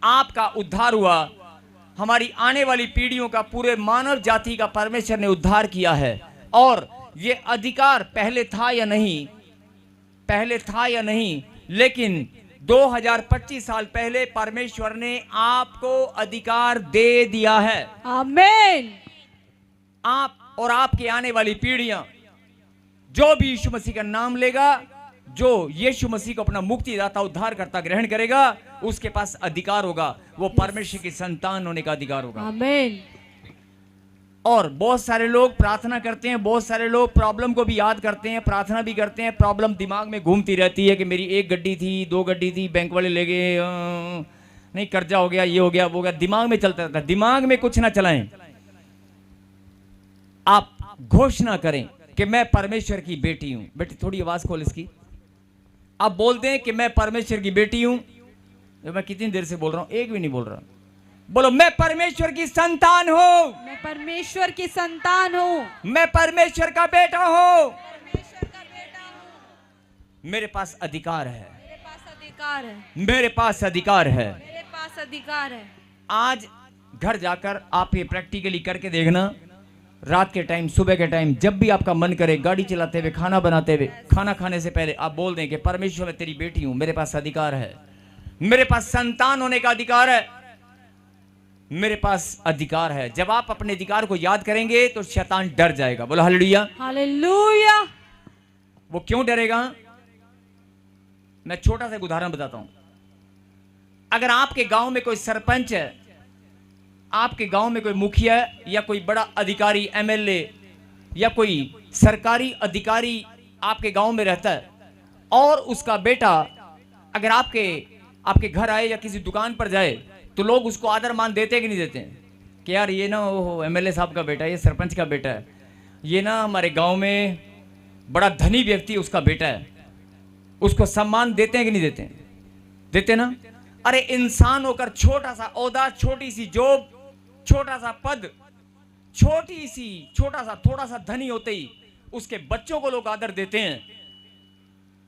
आपका उद्धार हुआ, हमारी आने वाली पीढ़ियों का, पूरे मानव जाति का परमेश्वर ने उद्धार किया है। और ये अधिकार पहले था या नहीं, पहले था या नहीं, लेकिन 2025 साल पहले परमेश्वर ने आपको अधिकार दे दिया है। आमीन। आप और आपके आने वाली पीढ़ियां, जो भी यीशु मसीह का नाम लेगा, जो यीशु मसीह को अपना मुक्तिदाता उद्धारकर्ता ग्रहण करेगा, उसके पास अधिकार होगा, वो परमेश्वर की संतान होने का अधिकार होगा। आमीन। और बहुत सारे लोग प्रार्थना करते हैं, बहुत सारे लोग प्रॉब्लम को भी याद करते हैं, प्रार्थना भी करते हैं, प्रॉब्लम दिमाग में घूमती रहती है कि मेरी 1 गड्डी थी, 2 गड्डी थी, बैंक वाले ले गए, नहीं कर्जा हो गया, ये हो गया, वो हो गया, दिमाग में चलता रहता है। दिमाग में कुछ ना चलाएं, आप घोषणा करें कि मैं परमेश्वर की बेटी हूं। बेटी थोड़ी आवाज खोल इसकी, आप बोल दें कि मैं परमेश्वर की बेटी हूं। मैं कितनी देर से बोल रहा हूं, एक भी नहीं बोल रहा। बोलो, मैं परमेश्वर की संतान हूं, मैं परमेश्वर की संतान हूं, मैं परमेश्वर का बेटा हूं, परमेश्वर का बेटा हूं। मेरे पास अधिकार है, मेरे पास अधिकार है, मेरे पास अधिकार है। मेरे पास अधिकार है। आज घर जाकर आप ये प्रैक्टिकली करके देखना। रात के टाइम, सुबह के टाइम, जब भी आपका मन करे, गाड़ी चलाते हुए, खाना बनाते हुए, खाना खाने से पहले आप बोल दें कि परमेश्वर मैं तेरी बेटी हूं, मेरे पास अधिकार है, मेरे पास संतान होने का अधिकार है, मेरे पास अधिकार है। जब आप अपने अधिकार को याद करेंगे तो शैतान डर जाएगा। बोलो हालेलुया। हालेलुया। वो क्यों डरेगा? मैं छोटा सा एक उदाहरण बताता हूं। अगर आपके गांव में कोई सरपंच है, आपके गांव में कोई मुखिया या कोई बड़ा अधिकारी, एमएलए या कोई सरकारी अधिकारी आपके गांव में रहता है, और उसका बेटा अगर आपके घर आए या किसी दुकान पर जाए, तो लोग उसको आदर मान देते कि नहीं देते कि यार ये ना वो एमएलए साहब का बेटा है, ये सरपंच का बेटा है, ये ना हमारे गांव में बड़ा धनी व्यक्ति उसका बेटा है। उसको सम्मान देते हैं कि नहीं देते? देते ना। अरे इंसान होकर छोटा सा ओहदा, छोटी सी जॉब, छोटा सा पद, छोटा सा थोड़ा सा धनी होते ही उसके बच्चों को लोग आदर देते हैं।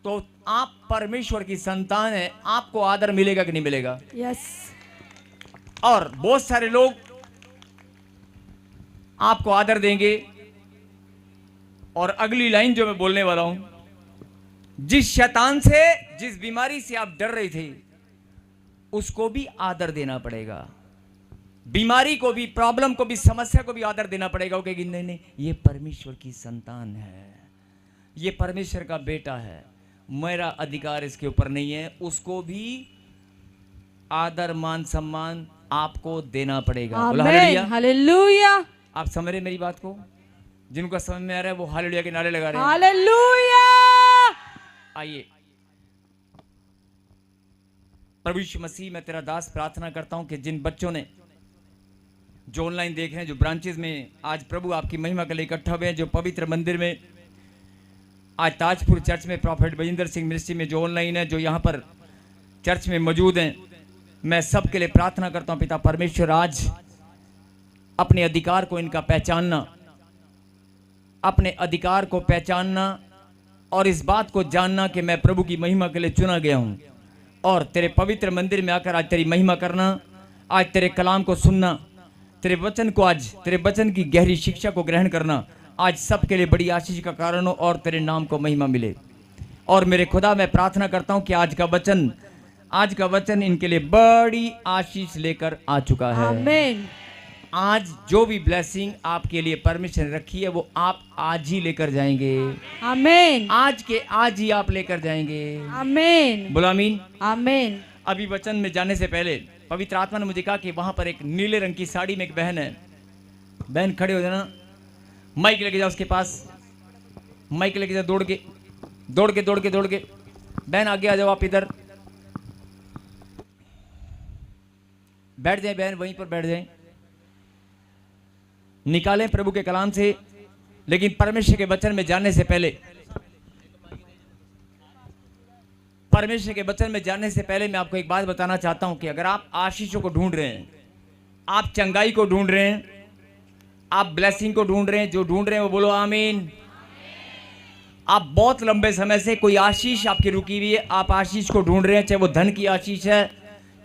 तो आप परमेश्वर की संतान है, आपको आदर मिलेगा कि नहीं मिलेगा? यस। और बहुत सारे लोग आपको आदर देंगे। और अगली लाइन जो मैं बोलने वाला हूं, जिस शैतान से, जिस बीमारी से आप डर रहे थे, उसको भी आदर देना पड़ेगा। बीमारी को भी, प्रॉब्लम को भी, समस्या को भी आदर देना पड़ेगा। वो कहेगी नहीं नहीं, ये परमेश्वर की संतान है, ये परमेश्वर का बेटा है, मेरा अधिकार इसके ऊपर नहीं है। उसको भी आदर, मान, सम्मान आपको देना पड़ेगा। आमीन। हालेलुया। आप समझ रहे मेरी बात को? जिनको समझ में आ रहा है वो हालेलुया के नारे लगा रहे हैं। हालेलुया। आइए, प्रभु यीशु मसीह, मैं तेरा दास प्रार्थना करता हूं कि जिन बच्चों ने, जो ऑनलाइन देख रहे हैं, जो ब्रांचेस में आज प्रभु आपकी महिमा के लिए इकट्ठा हुए हैं, जो पवित्र मंदिर में आज ताजपुर चर्च में प्रॉफेट बजिंदर सिंह मिनिस्ट्री में जो ऑनलाइन है, जो यहाँ पर चर्च में मौजूद हैं, मैं सबके लिए प्रार्थना करता हूँ। पिता परमेश्वर, आज अपने अधिकार को इनका पहचानना, अपने अधिकार को पहचानना और इस बात को जानना कि मैं प्रभु की महिमा के लिए चुना गया हूँ, और तेरे पवित्र मंदिर में आकर आज तेरी महिमा करना, आज तेरे कलाम को सुनना, तेरे वचन को, आज तेरे वचन की गहरी शिक्षा को ग्रहण करना, आज सबके लिए बड़ी आशीष का कारण हो और तेरे नाम को महिमा मिले। और मेरे खुदा, मैं प्रार्थना करता हूं कि आज का वचन इनके लिए बड़ी आशीष लेकर आ चुका है। आमीन। आज जो भी ब्लेसिंग आपके लिए परमेश्वर ने रखी है, वो आप आज ही लेकर जाएंगे। आमीन। आज के आज ही आप लेकर जाएंगे। आमीन। बोलो आमीन। आमीन। अभी वचन में जाने से पहले पवित्र आत्मा ने मुझे कहा कि वहां पर एक नीले रंग की साड़ी में एक बहन है। बहन खड़े हो जाना, माइक लेके जाओ उसके पास, माइक लेके जाओ, दौड़ के बहन आगे आ जाओ, आप इधर बैठ जाए, बहन वहीं पर बैठ जाए। निकालें प्रभु के कलाम से, लेकिन परमेश्वर के वचन में जाने से पहले, परमेश्वर के वचन में जाने से पहले मैं आपको एक बात बताना चाहता हूं कि अगर आप आशीषों को ढूंढ रहे हैं, आप चंगाई को ढूंढ रहे हैं, आप ब्लेसिंग को ढूंढ रहे हैं, जो ढूंढ रहे हैं वो बोलो आमीन। आप बहुत लंबे समय से कोई आशीष आपकी रुकी हुई है, आप आशीष को ढूंढ रहे हैं, चाहे वो धन की आशीष है,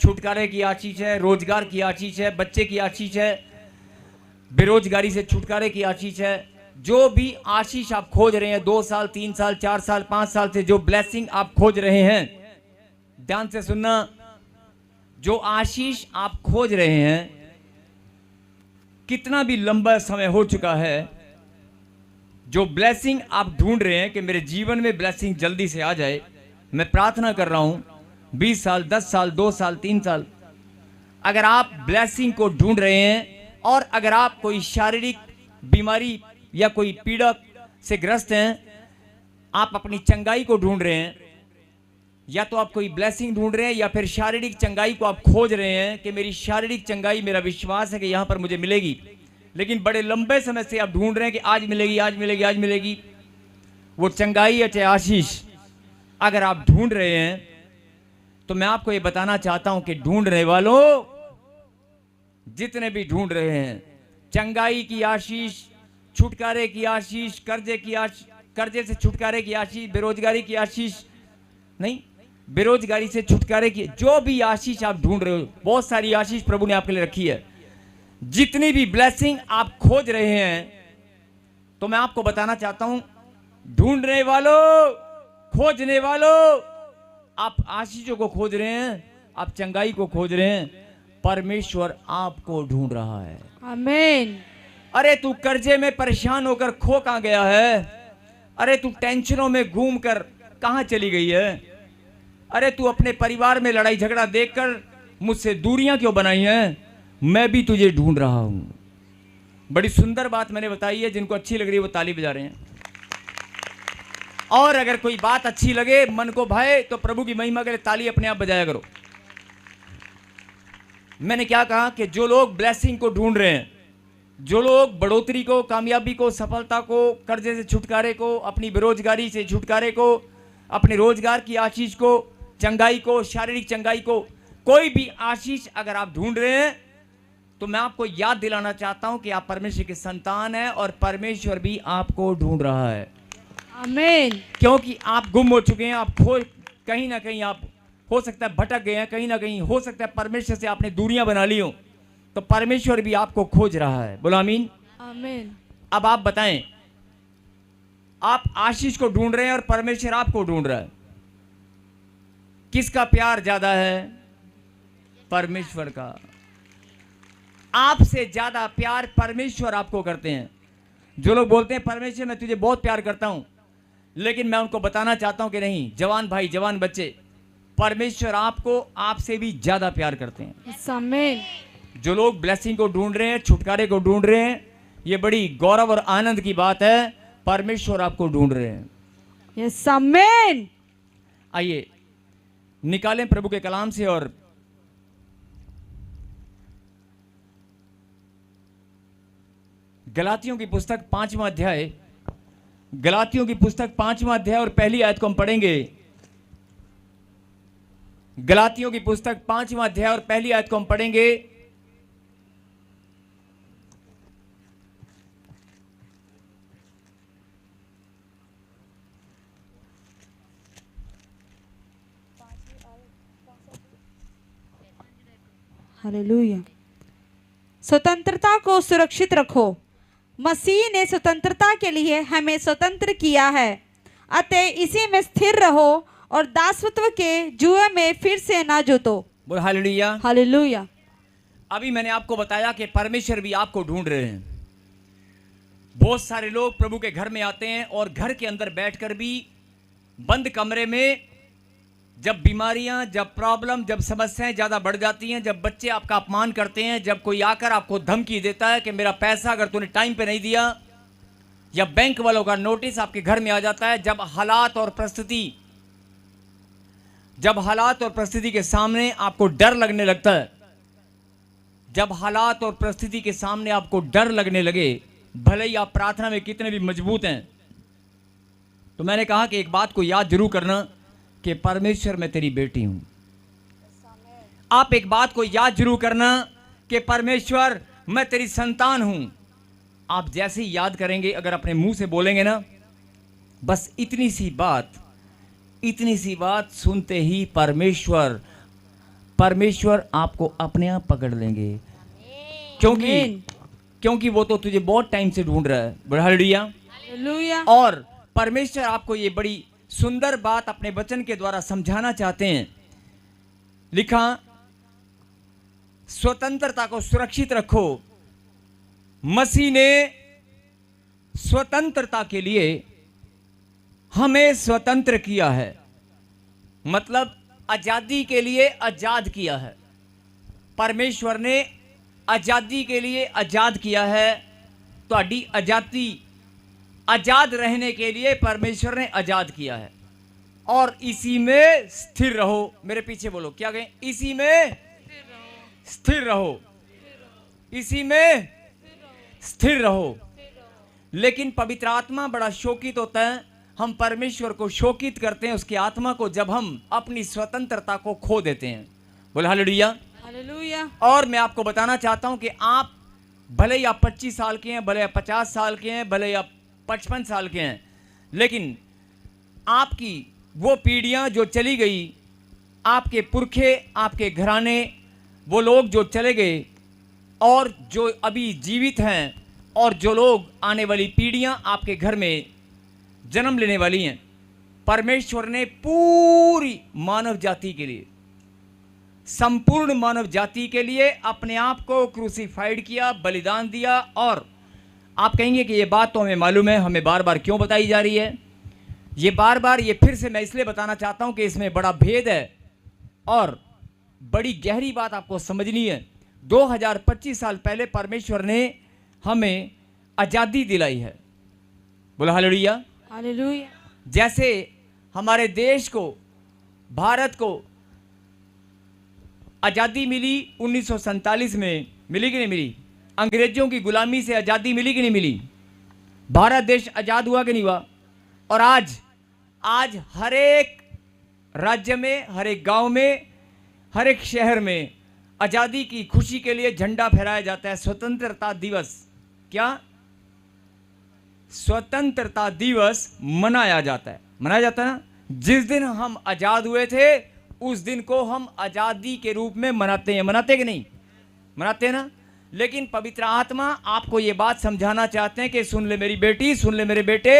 छुटकारे की आशीष है, रोजगार की आशीष है, बच्चे की आशीष है, बेरोजगारी से छुटकारे की आशीष है। जो भी आशीष आप खोज रहे हैं, 2 साल 3 साल 4 साल 5 साल से जो ब्लेसिंग आप खोज रहे हैं, ध्यान से सुनना, जो आशीष आप खोज रहे हैं, कितना भी लंबा समय हो चुका है, जो ब्लेसिंग आप ढूंढ रहे हैं कि मेरे जीवन में ब्लेसिंग जल्दी से आ जाए, मैं प्रार्थना कर रहा हूं 20 साल 10 साल 2 साल 3 साल, अगर आप ब्लेसिंग को ढूंढ रहे हैं और अगर आप कोई शारीरिक बीमारी या कोई पीड़ा से ग्रस्त हैं, आप अपनी चंगाई को ढूंढ रहे हैं, या तो आप कोई ब्लेसिंग ढूंढ रहे हैं या फिर शारीरिक चंगाई को आप खोज रहे हैं कि मेरी शारीरिक चंगाई, मेरा विश्वास है कि यहां पर मुझे मिलेगी, लेकिन बड़े लंबे समय से आप ढूंढ रहे हैं कि आज मिलेगी आज मिलेगी आज मिलेगी, वो चंगाई या चाहे आशीष अगर आप ढूंढ रहे हैं तो मैं आपको ये बताना चाहता हूं कि ढूंढने वालों, जितने भी ढूंढ रहे हैं, चंगाई की आशीष, छुटकारे की आशीष, कर्जे से छुटकारे की आशीष, बेरोजगारी की आशीष नहीं, बेरोजगारी से छुटकारे की जो भी आशीष आप ढूंढ रहे हो, बहुत सारी आशीष प्रभु ने आपके लिए रखी है। जितनी भी ब्लेसिंग आप खोज रहे हैं, तो मैं आपको बताना चाहता हूं, ढूंढने वालों, खोजने वालों, आप आशीषों को खोज रहे हैं, आप चंगाई को खोज रहे हैं, परमेश्वर आपको ढूंढ रहा है। आमीन। अरे तू कर्जे में परेशान होकर खो कहां गया है? अरे तू टेंशनों में घूम कर कहां चली गई है? अरे तू अपने परिवार में लड़ाई झगड़ा देखकर मुझसे दूरियां क्यों बनाई हैं? मैं भी तुझे ढूंढ रहा हूं। बड़ी सुंदर बात मैंने बताई है, जिनको अच्छी लग रही है वो ताली बजा रहे हैं। और अगर कोई बात अच्छी लगे, मन को भाए, तो प्रभु की महिमा के लिए ताली अपने आप बजाया करो। मैंने क्या कहा कि जो लोग ब्लेसिंग को ढूंढ रहे हैं, जो लोग बढ़ोतरी को, कामयाबी को, सफलता को, कर्जे से छुटकारे को, अपनी बेरोजगारी से छुटकारे को, अपने रोजगार की आशीष को, चंगाई को, शारीरिक चंगाई को, कोई भी आशीष अगर आप ढूंढ रहे हैं, तो मैं आपको याद दिलाना चाहता हूं कि आप परमेश्वर के संतान हैं और परमेश्वर भी आपको ढूंढ रहा है। आमीन। क्योंकि आप गुम हो चुके हैं, आप कहीं ना कहीं आप हो सकता है भटक गए हैं, कहीं ना कहीं हो सकता है परमेश्वर से आपने दूरियां बना ली हो, तो परमेश्वर भी आपको खोज रहा है। बोलो आमीन। आमीन। अब आप बताएं, आप आशीष को ढूंढ रहे हैं और परमेश्वर आपको ढूंढ रहा है, किसका प्यार ज्यादा है? परमेश्वर का। आपसे ज्यादा प्यार परमेश्वर आपको करते हैं। जो लोग बोलते हैं परमेश्वर मैं तुझे बहुत प्यार करता हूं, लेकिन मैं उनको बताना चाहता हूं कि नहीं, जवान भाई जवान बच्चे, परमेश्वर आपको आपसे भी ज्यादा प्यार करते हैं। आमीन। जो लोग ब्लेसिंग को ढूंढ रहे हैं, छुटकारे को ढूंढ रहे हैं, ये बड़ी गौरव और आनंद की बात है, परमेश्वर आपको ढूंढ रहे हैं। यस आमीन। आइए निकालें प्रभु के कलाम से और गलातियों की पुस्तक 5वां अध्याय, गलातियों की पुस्तक 5वां अध्याय और पहली आयत को हम पढ़ेंगे। गलातियों की पुस्तक 5वां अध्याय और पहली आयत को हम पढ़ेंगे। हालेलुया। स्वतंत्रता को सुरक्षित रखो। मसीह ने स्वतंत्रता के लिए हमें स्वतंत्र किया है, अतः इसी में स्थिर रहो और दासत्व के जुए में फिर से ना जोतो। बोल हालेलुया। हालेलुया। अभी मैंने आपको बताया कि परमेश्वर भी आपको ढूंढ रहे हैं। बहुत सारे लोग प्रभु के घर में आते हैं और घर के अंदर बैठकर भी बंद कमरे में, जब बीमारियां, जब प्रॉब्लम, जब समस्याएं ज्यादा बढ़ जाती हैं, जब बच्चे आपका अपमान करते हैं, जब कोई आकर आपको धमकी देता है कि मेरा पैसा अगर तूने टाइम पे नहीं दिया, या बैंक वालों का नोटिस आपके घर में आ जाता है, जब हालात और परिस्थिति के सामने आपको डर लगने लगता है, जब हालात और परिस्थिति के सामने आपको डर लगने लगे, भले ही आप प्रार्थना में कितने भी मजबूत हैं, तो मैंने कहा कि एक बात को याद जरूर करना कि परमेश्वर मैं तेरी बेटी हूं। आप एक बात को याद जरूर करना कि परमेश्वर मैं तेरी संतान हूं। आप जैसे ही याद करेंगे, अगर अपने मुंह से बोलेंगे ना, बस इतनी सी बात सुनते ही परमेश्वर परमेश्वर आपको अपने आप पकड़ लेंगे, क्योंकि आमीन। क्योंकि वो तो तुझे बहुत टाइम से ढूंढ रहा है। बोल हालेलुया। हालेलुया। और परमेश्वर आपको ये बड़ी सुंदर बात अपने वचन के द्वारा समझाना चाहते हैं। लिखा, स्वतंत्रता को सुरक्षित रखो। मसीह ने स्वतंत्रता के लिए हमें स्वतंत्र किया है, मतलब आजादी के लिए आजाद किया है। परमेश्वर ने आजादी के लिए आजाद किया है। ਤੁਹਾਡੀ आजादी, आजाद रहने के लिए परमेश्वर ने आजाद किया है, और इसी में स्थिर रहो। मेरे पीछे बोलो, क्या कहें? इसी में स्थिर रहो, इसी में स्थिर रहो। लेकिन पवित्र आत्मा बड़ा शोकित होता है। हम परमेश्वर को शोकित करते हैं, उसकी आत्मा को, जब हम अपनी स्वतंत्रता को खो देते हैं। बोले हालेलुया। हालेलुया। और मैं आपको बताना चाहता हूं कि आप भले ही आप 25 साल के हैं, भले आप 50 साल के हैं, भले ही आप 55 साल के हैं, लेकिन आपकी वो पीढ़ियां जो चली गई, आपके पुरखे, आपके घराने, वो लोग जो चले गए और जो अभी जीवित हैं, और जो लोग आने वाली पीढ़ियां आपके घर में जन्म लेने वाली हैं, परमेश्वर ने पूरी मानव जाति के लिए, संपूर्ण मानव जाति के लिए अपने आप को क्रूसीफाइड किया, बलिदान दिया। और आप कहेंगे कि ये बात तो हमें मालूम है, हमें बार बार क्यों बताई जा रही है? ये बार बार, ये फिर से मैं इसलिए बताना चाहता हूं कि इसमें बड़ा भेद है और बड़ी गहरी बात आपको समझनी है। 2025 साल पहले परमेश्वर ने हमें आज़ादी दिलाई है। बोला हालेलुया। हालेलुया। जैसे हमारे देश को, भारत को आज़ादी मिली 1947 में, मिली कि नहीं मिली? अंग्रेजों की गुलामी से आज़ादी मिली कि नहीं मिली? भारत देश आज़ाद हुआ कि नहीं हुआ? और आज हर एक राज्य में, हर एक गांव में, हर एक शहर में आज़ादी की खुशी के लिए झंडा फहराया जाता है। स्वतंत्रता दिवस, क्या स्वतंत्रता दिवस मनाया जाता है, मनाया जाता है ना। जिस दिन हम आज़ाद हुए थे, उस दिन को हम आज़ादी के रूप में मनाते हैं। मनाते कि नहीं? मनाते हैं ना। लेकिन पवित्र आत्मा आपको ये बात समझाना चाहते हैं कि सुन ले मेरी बेटी, सुन ले मेरे बेटे,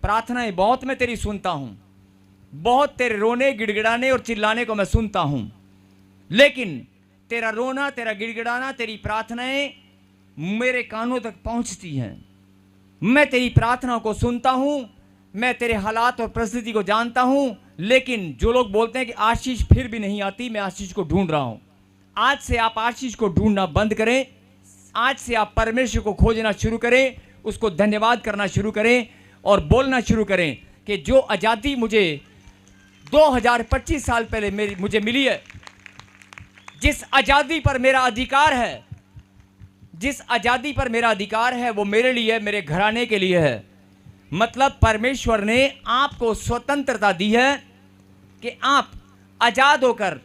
प्रार्थनाएं बहुत मैं तेरी सुनता हूं, बहुत तेरे रोने, गिड़गिड़ाने और चिल्लाने को मैं सुनता हूं, लेकिन तेरा रोना, तेरा गिड़गिड़ाना, तेरी प्रार्थनाएं मेरे कानों तक पहुंचती हैं। मैं तेरी प्रार्थना को सुनता हूं, मैं तेरे हालात और परिस्थिति को जानता हूं, लेकिन जो लोग बोलते हैं कि आशीष फिर भी नहीं आती, मैं आशीष को ढूंढ रहा हूं। आज से आप आशीष को ढूंढना बंद करें। आज से आप परमेश्वर को खोजना शुरू करें, उसको धन्यवाद करना शुरू करें और बोलना शुरू करें कि जो आज़ादी मुझे 2025 साल पहले मुझे मिली है, जिस आज़ादी पर मेरा अधिकार है, जिस आज़ादी पर मेरा अधिकार है, वो मेरे लिए है, मेरे घराने के लिए है। मतलब परमेश्वर ने आपको स्वतंत्रता दी है कि आप आज़ाद होकर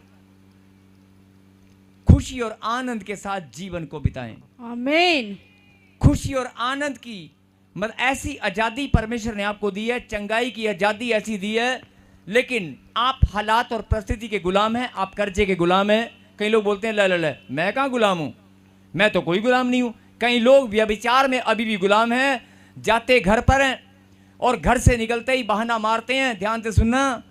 खुशी और आनंद के साथ जीवन को बिताएं। आमीन। खुशी और आनंद की मतलब ऐसी आज़ादी परमेश्वर ने आपको दी है, चंगाई की आज़ादी ऐसी दी है, लेकिन आप हालात और परिस्थिति के गुलाम हैं, आप कर्जे के गुलाम हैं। कई लोग बोलते हैं ले मैं कहाँ गुलाम हूँ, मैं तो कोई गुलाम नहीं हूँ। कई लोग व्यभिचार में अभी भी गुलाम हैं, जाते घर पर हैं और घर से निकलते ही बहाना मारते हैं। ध्यान से सुनना,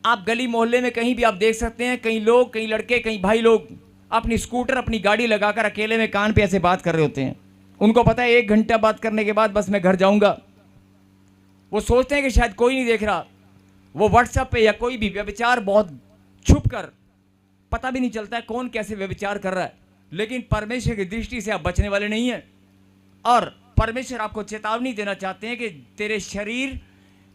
आप गली मोहल्ले में कहीं भी आप देख सकते हैं, कई लोग, कई लड़के, कई भाई लोग अपनी स्कूटर, अपनी गाड़ी लगाकर अकेले में कान पे ऐसे बात कर रहे होते हैं। उनको पता है 1 घंटा बात करने के बाद बस मैं घर जाऊंगा। वो सोचते हैं कि शायद कोई नहीं देख रहा। वो व्हाट्सएप पे या कोई भी व्यभिचार बहुत छुप कर, पता भी नहीं चलता है कौन कैसे व्यभिचार कर रहा है, लेकिन परमेश्वर की दृष्टि से आप बचने वाले नहीं हैं। और परमेश्वर आपको चेतावनी देना चाहते हैं कि तेरे शरीर,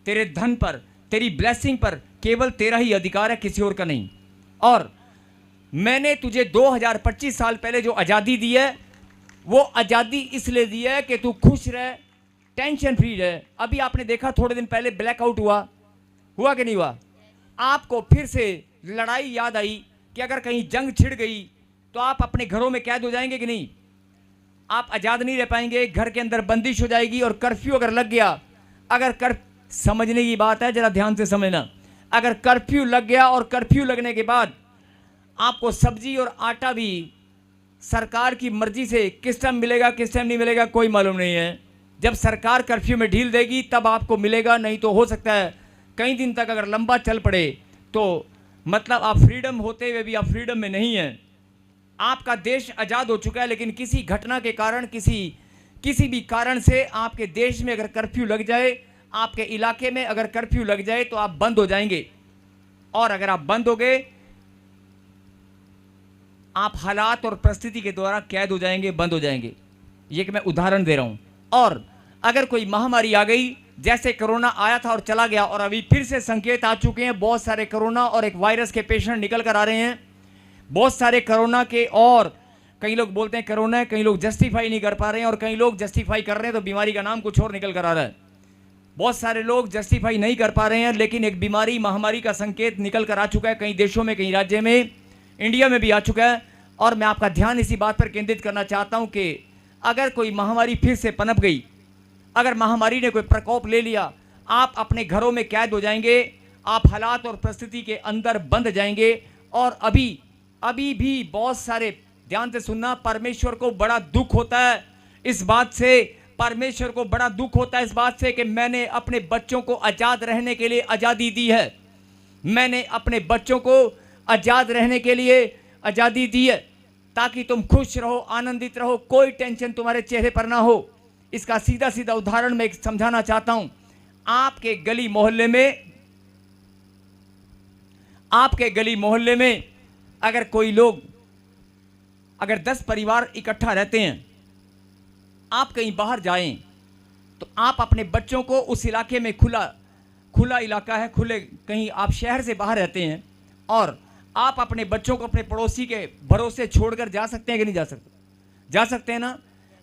तेरे धन पर, तेरी ब्लेसिंग पर केवल तेरा ही अधिकार है, किसी और का नहीं। और मैंने तुझे 2025 साल पहले जो आज़ादी दी है, वो आज़ादी इसलिए दी है कि तू खुश रहे, टेंशन फ्री रहे। अभी आपने देखा थोड़े दिन पहले ब्लैकआउट हुआ कि नहीं हुआ? आपको फिर से लड़ाई याद आई कि अगर कहीं जंग छिड़ गई तो आप अपने घरों में कैद हो जाएंगे कि नहीं? आप आज़ाद नहीं रह पाएंगे, घर के अंदर बंदिश हो जाएगी। और कर्फ्यू अगर लग गया, अगर समझने की बात है, जरा ध्यान से समझना, अगर कर्फ्यू लग गया और कर्फ्यू लगने के बाद आपको सब्जी और आटा भी सरकार की मर्जी से किस टाइम मिलेगा किस टाइम नहीं मिलेगा कोई मालूम नहीं है। जब सरकार कर्फ्यू में ढील देगी तब आपको मिलेगा, नहीं तो हो सकता है कई दिन तक अगर लंबा चल पड़े तो मतलब आप फ्रीडम होते हुए भी आप फ्रीडम में नहीं हैं। आपका देश आज़ाद हो चुका है, लेकिन किसी घटना के कारण किसी भी कारण से आपके देश में अगर कर्फ्यू लग जाए, आपके इलाके में अगर कर्फ्यू लग जाए तो आप बंद हो जाएंगे। और अगर आप बंद हो गए, आप हालात और परिस्थिति के द्वारा कैद हो जाएंगे, बंद हो जाएंगे। ये कि मैं उदाहरण दे रहा हूं। और अगर कोई महामारी आ गई, जैसे कोरोना आया था और चला गया, और अभी फिर से संकेत आ चुके हैं, बहुत सारे कोरोना और एक वायरस के पेशेंट निकल कर आ रहे हैं, बहुत सारे कोरोना के। और कई लोग बोलते हैं कोरोना है, कई लोग जस्टिफाई नहीं कर पा रहे हैं, और कई लोग जस्टिफाई कर रहे हैं तो बीमारी का नाम कुछ और निकल कर आ रहा है। बहुत सारे लोग जस्टिफाई नहीं कर पा रहे हैं, लेकिन एक बीमारी महामारी का संकेत निकल कर आ चुका है कई देशों में, कई राज्य में, इंडिया में भी आ चुका है। और मैं आपका ध्यान इसी बात पर केंद्रित करना चाहता हूं कि अगर कोई महामारी फिर से पनप गई, अगर महामारी ने कोई प्रकोप ले लिया, आप अपने घरों में कैद हो जाएंगे, आप हालात और परिस्थिति के अंदर बंद जाएंगे। और अभी भी बहुत सारे, ध्यान से सुनना, परमेश्वर को बड़ा दुख होता है इस बात से, परमेश्वर को बड़ा दुख होता है इस बात से कि मैंने अपने बच्चों को आज़ाद रहने के लिए आज़ादी दी है, मैंने अपने बच्चों को आज़ाद रहने के लिए आज़ादी दी है, ताकि तुम खुश रहो, आनंदित रहो, कोई टेंशन तुम्हारे चेहरे पर ना हो। इसका सीधा सीधा उदाहरण मैं समझाना चाहता हूं। आपके गली मोहल्ले में अगर कोई लोग, अगर 10 परिवार इकट्ठा रहते हैं, आप कहीं बाहर जाएं तो आप अपने बच्चों को उस इलाके में, खुला इलाका है, खुले, कहीं आप शहर से बाहर रहते हैं, और आप अपने बच्चों को अपने पड़ोसी के भरोसे छोड़कर जा सकते हैं कि नहीं जा सकते? जा सकते हैं ना?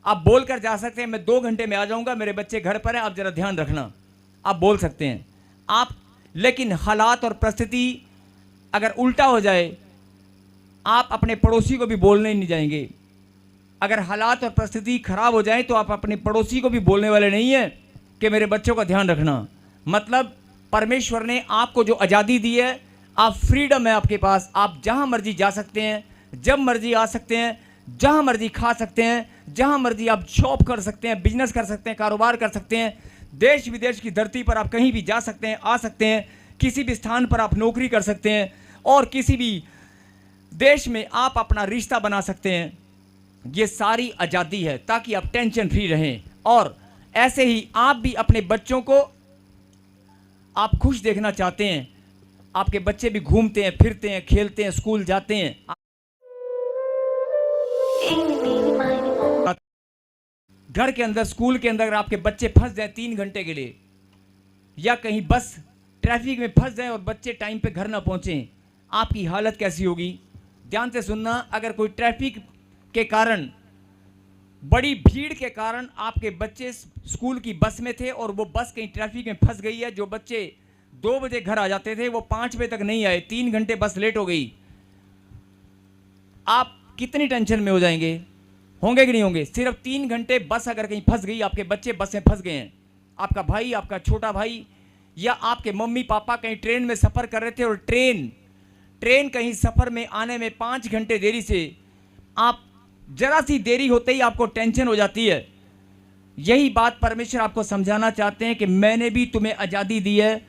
आप बोलकर जा सकते हैं, मैं 2 घंटे में आ जाऊंगा, मेरे बच्चे घर पर हैं, आप जरा ध्यान रखना, आप बोल सकते हैं आप। लेकिन हालात और परिस्थिति अगर उल्टा हो जाए, आप अपने पड़ोसी को भी बोलने नहीं जाएंगे। अगर हालात और परिस्थिति खराब हो जाए तो आप अपने पड़ोसी को भी बोलने वाले नहीं हैं कि मेरे बच्चों का ध्यान रखना। मतलब परमेश्वर ने आपको जो आज़ादी दी है, आप फ्रीडम है आपके पास, आप जहां मर्जी जा सकते हैं, जब मर्जी आ सकते हैं, जहां मर्जी खा सकते हैं, जहां मर्जी आप शॉप कर सकते हैं, बिजनेस कर सकते हैं, कारोबार कर सकते हैं, देश विदेश की धरती पर आप कहीं भी जा सकते हैं, आ सकते हैं, किसी भी स्थान पर आप नौकरी कर सकते हैं, और किसी भी देश में आप अपना रिश्ता बना सकते हैं। ये सारी आज़ादी है ताकि आप टेंशन फ्री रहें। और ऐसे ही आप भी अपने बच्चों को आप खुश देखना चाहते हैं, आपके बच्चे भी घूमते हैं, फिरते हैं, खेलते हैं, स्कूल जाते हैं, घर के अंदर, स्कूल के अंदर अगर आपके बच्चे फंस जाए 3 घंटे के लिए, या कहीं बस ट्रैफिक में फंस जाए और बच्चे टाइम पे घर ना पहुंचे, आपकी हालत कैसी होगी? ध्यान से सुनना। अगर कोई ट्रैफिक के कारण, बड़ी भीड़ के कारण आपके बच्चे स्कूल की बस में थे और वो बस कहीं ट्रैफिक में फंस गई है, जो बच्चे 2 बजे घर आ जाते थे वो 5 बजे तक नहीं आए, 3 घंटे बस लेट हो गई, आप कितनी टेंशन में हो जाएंगे? होंगे कि नहीं होंगे? सिर्फ 3 घंटे बस अगर कहीं फंस गई, आपके बच्चे बस में फंस गए हैं, आपका भाई, आपका छोटा भाई, या आपके मम्मी पापा कहीं ट्रेन में सफ़र कर रहे थे और ट्रेन कहीं सफ़र में आने में 5 घंटे देरी से, आप जरा सी देरी होते ही आपको टेंशन हो जाती है। यही बात परमेश्वर आपको समझाना चाहते हैं कि मैंने भी तुम्हें आज़ादी दी है।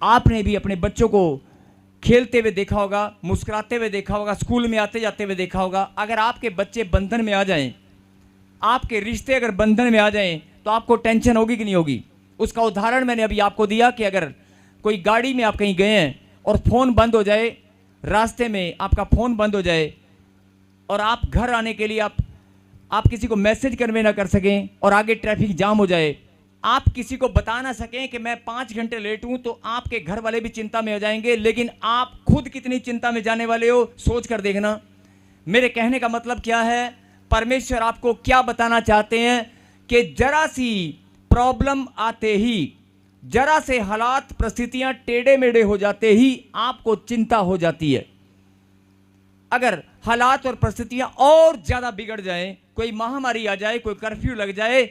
आपने भी अपने बच्चों को खेलते हुए देखा होगा, मुस्कुराते हुए देखा होगा, स्कूल में आते जाते हुए देखा होगा। अगर आपके बच्चे बंधन में आ जाएं, आपके रिश्ते अगर बंधन में आ जाएं, तो आपको टेंशन होगी कि नहीं होगी? उसका उदाहरण मैंने अभी आपको दिया कि अगर कोई गाड़ी में आप कहीं गए हैं और फ़ोन बंद हो जाए, रास्ते में आपका फ़ोन बंद हो जाए, और आप घर आने के लिए आप किसी को मैसेज कन्वे ना कर सकें, और आगे ट्रैफिक जाम हो जाए, आप किसी को बता ना सकें कि मैं 5 घंटे लेट हूं, तो आपके घर वाले भी चिंता में हो जाएंगे। लेकिन आप खुद कितनी चिंता में जाने वाले हो, सोच कर देखना। मेरे कहने का मतलब क्या है? परमेश्वर आपको क्या बताना चाहते हैं कि जरा सी प्रॉब्लम आते ही, जरा से हालात परिस्थितियां टेढ़े मेढ़े हो जाते ही आपको चिंता हो जाती है। अगर हालात और परिस्थितियां और ज़्यादा बिगड़ जाएं, कोई महामारी आ जाए, कोई कर्फ्यू लग जाए,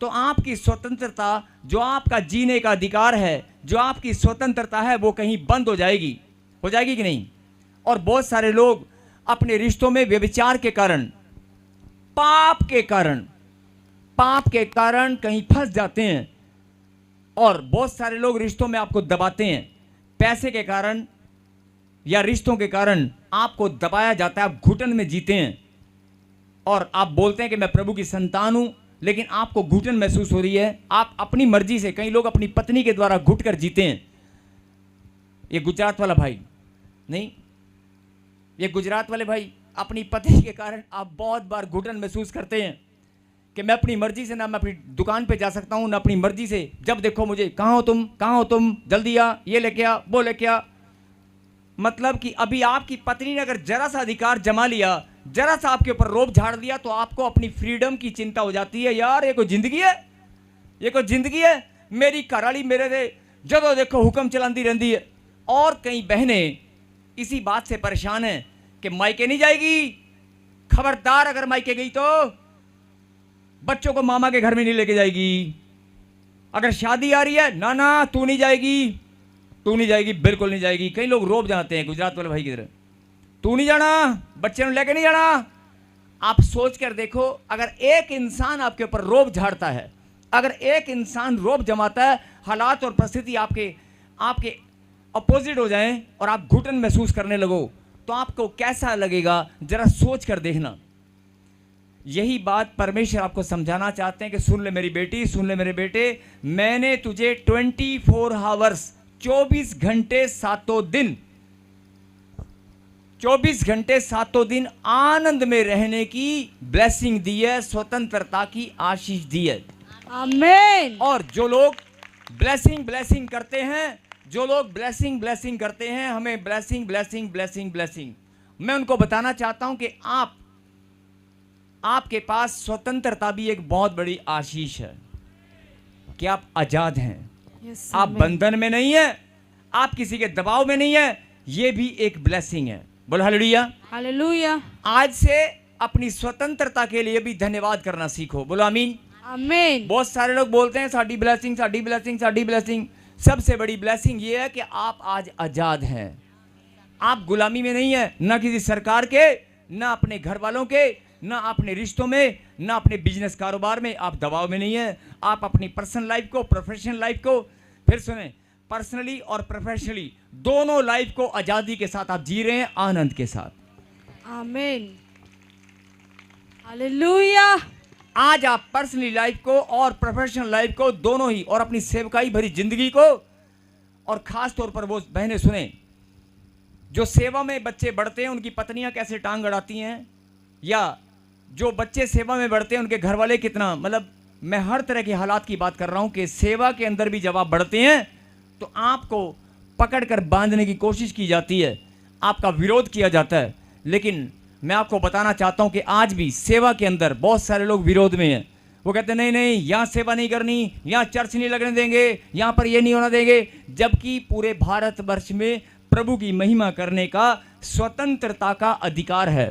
तो आपकी स्वतंत्रता, जो आपका जीने का अधिकार है, जो आपकी स्वतंत्रता है, वो कहीं बंद हो जाएगी कि नहीं? और बहुत सारे लोग अपने रिश्तों में व्यभिचार के कारण, पाप के कारण कहीं फंस जाते हैं। और बहुत सारे लोग रिश्तों में आपको दबाते हैं, पैसे के कारण या रिश्तों के कारण आपको दबाया जाता है, आप घुटन में जीते हैं और आप बोलते हैं कि मैं प्रभु की संतान हूं, लेकिन आपको घुटन महसूस हो रही है। आप अपनी मर्जी से, कई लोग अपनी पत्नी के द्वारा घुट कर जीते हैं। ये गुजरात वाला भाई नहीं, ये गुजरात वाले भाई, अपनी पत्नी के कारण आप बहुत बार घुटन महसूस करते हैं कि मैं अपनी मर्जी से, ना मैं अपनी दुकान पे जा सकता हूं, ना अपनी मर्जी से, जब देखो मुझे, कहाँ हो तुम, जल्दी आ, ये लेके आ, वो लेके आ। मतलब कि अभी आपकी पत्नी ने अगर जरा सा अधिकार जमा लिया, जरा सा आपके ऊपर रोब झाड़ दिया, तो आपको अपनी फ्रीडम की चिंता हो जाती है। यार ये कोई जिंदगी है, ये कोई जिंदगी है, मेरी घरवाली मेरे से जदों देखो हुक्म चलाती रहती है। और कई बहनें इसी बात से परेशान हैं कि मायके नहीं जाएगी, खबरदार अगर मायके गई तो बच्चों को मामा के घर में नहीं लेके जाएगी। अगर शादी आ रही है, ना ना तू नहीं जाएगी, तू नहीं जाएगी, बिल्कुल नहीं जाएगी। कई लोग रोब जाते हैं गुजरात वाले भाई की तरह, तू नहीं जाना, बच्चे ने लेके नहीं जाना। आप सोच कर देखो, अगर एक इंसान आपके ऊपर रोब झाड़ता है, अगर एक इंसान रोब जमाता है, हालात और परिस्थिति आपके अपोजिट हो जाएं और आप घुटन महसूस करने लगो, तो आपको कैसा लगेगा, जरा सोच कर देखना। यही बात परमेश्वर आपको समझाना चाहते हैं कि सुन ले मेरी बेटी, सुन ले मेरे बेटे, मैंने तुझे 24 आवर्स, 24 घंटे 7 दिन, 24 घंटे 7 दिन आनंद में रहने की ब्लेसिंग दी है, स्वतंत्रता की आशीष दी है। आमीन। और जो लोग ब्लेसिंग करते हैं, जो लोग ब्लेसिंग करते हैं, हमें ब्लेसिंग, मैं उनको बताना चाहता हूं कि आपके पास स्वतंत्रता भी एक बहुत बड़ी आशीष है कि आप आजाद हैं। Yes, आप आमीन। बंधन में नहीं है, आप किसी के दबाव में नहीं है, ये भी एक ब्लेसिंग है। बोलो हालेलुया। हालेलुया। आज से अपनी स्वतंत्रता के लिए भी धन्यवाद करना सीखो। बोलो आमीन। आमीन। बहुत सारे लोग बोलते हैं साडी ब्लेसिंग। सबसे बड़ी ब्लेसिंग ये है कि आप आज आजाद हैं, आप गुलामी में नहीं है, ना किसी सरकार के, ना अपने घर वालों के, ना अपने रिश्तों में, ना अपने बिजनेस कारोबार में आप दबाव में नहीं है। आप अपनी पर्सनल लाइफ को, प्रोफेशनल लाइफ को, फिर सुने, पर्सनली और प्रोफेशनली दोनों लाइफ को आजादी के साथ आप जी रहे हैं, आनंद के साथ। आमीन। हालेलुया। आज आप पर्सनली लाइफ को और प्रोफेशनल लाइफ को दोनों ही, और अपनी सेवकाई भरी जिंदगी को, और खास तौर पर वो बहनें सुने जो सेवा में बच्चे बढ़ते हैं, उनकी पत्नियां कैसे टांग अड़ाती हैं, या जो बच्चे सेवा में बढ़ते हैं उनके घर वाले कितना, मतलब मैं हर तरह के हालात की बात कर रहा हूं कि सेवा के अंदर भी जब आप बढ़ते हैं तो आपको पकड़कर बांधने की कोशिश की जाती है, आपका विरोध किया जाता है। लेकिन मैं आपको बताना चाहता हूं कि आज भी सेवा के अंदर बहुत सारे लोग विरोध में हैं। वो कहते हैं नहीं, यहाँ सेवा नहीं करनी, यहाँ चर्च नहीं लगने देंगे, यहाँ पर ये नहीं होना देंगे, जबकि पूरे भारतवर्ष में प्रभु की महिमा करने का स्वतंत्रता का अधिकार है।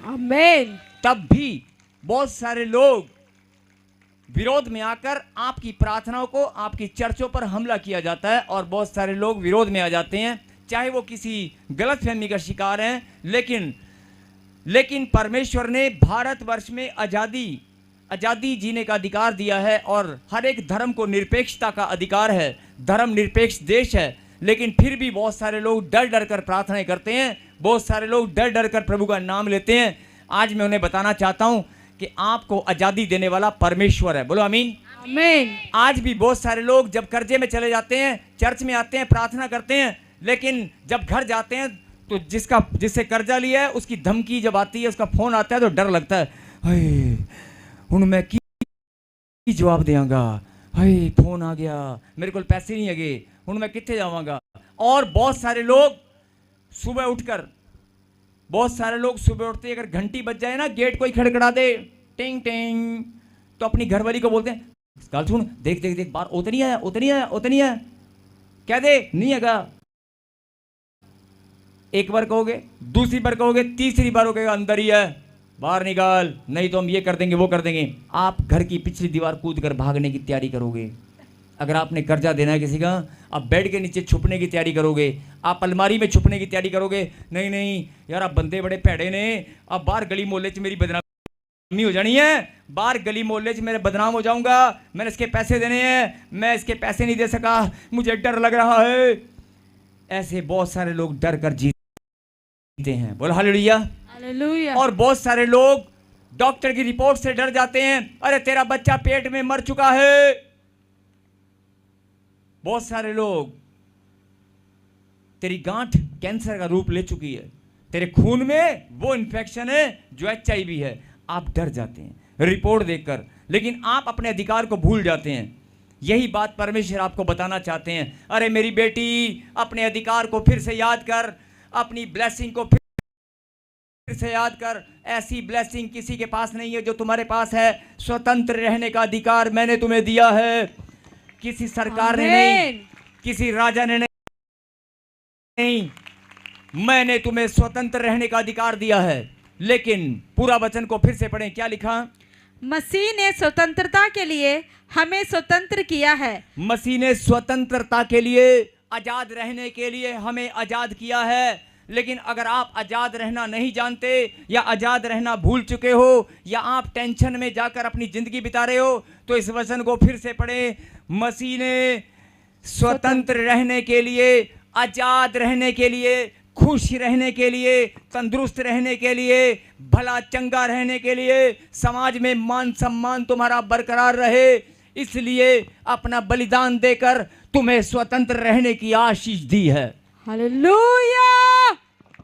आमीन। तब भी बहुत सारे लोग विरोध में आकर आपकी प्रार्थनाओं को, आपकी चर्चों पर हमला किया जाता है, और बहुत सारे लोग विरोध में आ जाते हैं, चाहे वो किसी गलतफहमी का शिकार हैं। लेकिन परमेश्वर ने भारतवर्ष में आजादी जीने का अधिकार दिया है, और हर एक धर्म को निरपेक्षता का अधिकार है। धर्म निरपेक्ष देश है, लेकिन फिर भी बहुत सारे लोग डर कर प्रार्थनाएं करते हैं, बहुत सारे लोग डर कर प्रभु का नाम लेते हैं। आज मैं उन्हें बताना चाहता हूं कि आपको आजादी देने वाला परमेश्वर है। बोलो आमीन। आमीन। आज भी बहुत सारे लोग जब कर्जे में चले जाते हैं, चर्च में आते हैं, प्रार्थना करते हैं, लेकिन जब घर जाते हैं तो जिससे कर्जा लिया है उसकी धमकी जब आती है, उसका फोन आता है, तो डर लगता है, हाय हुण मैं की जवाब देंगा, हाय फोन आ गया, मेरे को पैसे नहीं है, हुण मैं कित्थे जावांगा। और बहुत सारे लोग सुबह उठते अगर घंटी बज जाए ना, गेट कोई खड़खड़ा दे, टिंग टिंग, तो अपनी घरवाली को बोलते हैं, कल सुन देख बाहर उतनी आया, क्या दे, नहीं है। एक बार कहोगे, दूसरी बार कहोगे, तीसरी बार कहोगे अंदर ही है, बाहर निकाल, नहीं तो हम ये कर देंगे, वो कर देंगे। आप घर की पिछली दीवार कूद कर भागने की तैयारी करोगे। अगर आपने कर्जा देना है किसी का, आप बेड के नीचे छुपने की तैयारी करोगे, आप अलमारी में छुपने की तैयारी करोगे, नहीं नहीं यार अब बंदे बड़े भैड़े ने, अब बाहर गली मोहल्ले च मेरी बदनामी हो जानी है, बाहर गली मोहल्ले च मेरे बदनाम हो जाऊंगा, मैंने इसके पैसे देने हैं, मैं इसके पैसे नहीं दे सका, मुझे डर लग रहा है। ऐसे बहुत सारे लोग डर कर जीते हैं, बोल हालेलुया। हालेलुया। और बहुत सारे लोग डॉक्टर की रिपोर्ट से डर जाते हैं, अरे तेरा बच्चा पेट में मर चुका है। बहुत सारे लोग, तेरी गांठ कैंसर का रूप ले चुकी है, तेरे खून में वो इन्फेक्शन है जो HIV है। आप डर जाते हैं रिपोर्ट देखकर, लेकिन आप अपने अधिकार को भूल जाते हैं। यही बात परमेश्वर आपको बताना चाहते हैं। अरे मेरी बेटी, अपने अधिकार को फिर से याद कर, अपनी ब्लेसिंग को फिर से याद कर। ऐसी ब्लेसिंग किसी के पास नहीं है जो तुम्हारे पास है। स्वतंत्र रहने का अधिकार मैंने तुम्हें दिया है, किसी सरकार ने नहीं, किसी राजा ने नहीं, मैंने तुम्हें स्वतंत्र रहने का अधिकार दिया है। लेकिन पूरा वचन को फिर से पढ़ें, क्या लिखा? मसीह ने स्वतंत्रता के लिए हमें स्वतंत्र किया है। मसीह ने स्वतंत्रता के लिए, आजाद रहने के लिए हमें आजाद किया है। लेकिन अगर आप आजाद रहना नहीं जानते, या आजाद रहना भूल चुके हो, या आप टेंशन में जाकर अपनी जिंदगी बिता रहे हो, तो इस वचन को फिर से पढ़ें। मसीह ने स्वतंत्र रहने के लिए, आजाद रहने के लिए, खुश रहने के लिए, तंदुरुस्त रहने के लिए, भला चंगा रहने के लिए, समाज में मान सम्मान तुम्हारा बरकरार रहे, इसलिए अपना बलिदान देकर तुम्हें स्वतंत्र रहने की आशीष दी है। हालेलुया।